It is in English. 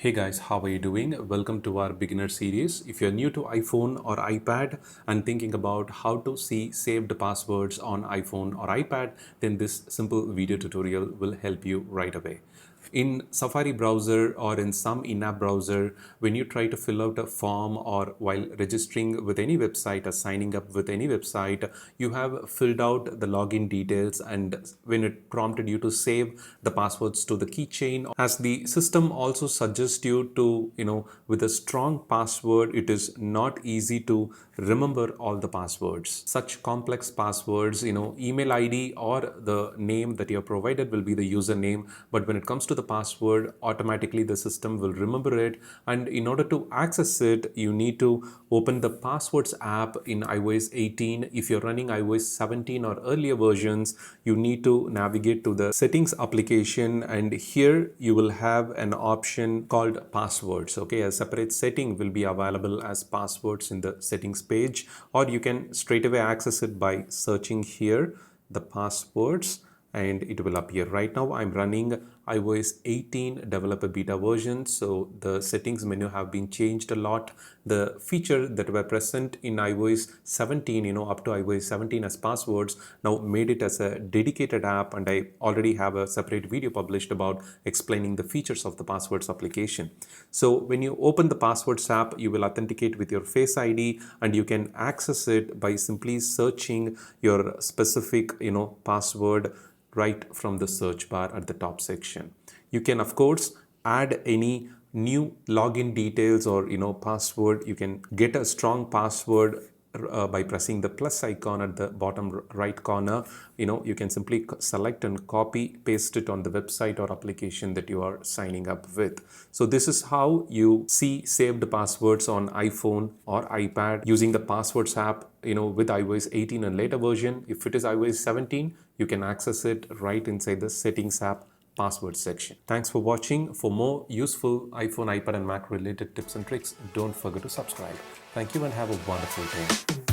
Hey guys, how are you doing? Welcome to our beginner series. If you're new to iPhone or iPad and thinking about how to see saved passwords on iPhone or iPad, then this simple video tutorial will help you right away. In Safari browser or in some in-app browser, when you try to fill out a form or while registering with any website or signing up with any website, you have filled out the login details, and when it prompted you to save the passwords to the keychain, as the system also suggests you to, with a strong password, it is not easy to remember all the passwords. Such complex passwords, email ID or the name that you have provided will be the username, but when it comes to the password, automatically the system will remember it. And in order to access it, you need to open the passwords app in iOS 18. If you're running iOS 17 or earlier versions, you need to navigate to the settings application, and here you will have an option called passwords. Okay, a separate setting will be available as passwords in the settings page, or you can straight away access it by searching here the passwords and it will appear. Right now I'm running iOS 18 developer beta version, so the settings menu have been changed a lot. The feature that were present in iOS 17, up to iOS 17 as passwords, now made it as a dedicated app, and I already have a separate video published about explaining the features of the passwords application. So when you open the passwords app, you will authenticate with your Face ID, and you can access it by simply searching your specific password right from the search bar at the top section. You can of course add any new login details or password. You can get a strong password by pressing the plus icon at the bottom right corner. You can simply select and copy paste it on the website or application that you are signing up with. So this is how you see saved passwords on iPhone or iPad using the passwords app with iOS 18 and later version. If it is iOS 17, you can access it right inside the settings app password section. Thanks for watching. For more useful iPhone, iPad and Mac related tips and tricks, don't forget to subscribe. Thank you and have a wonderful day.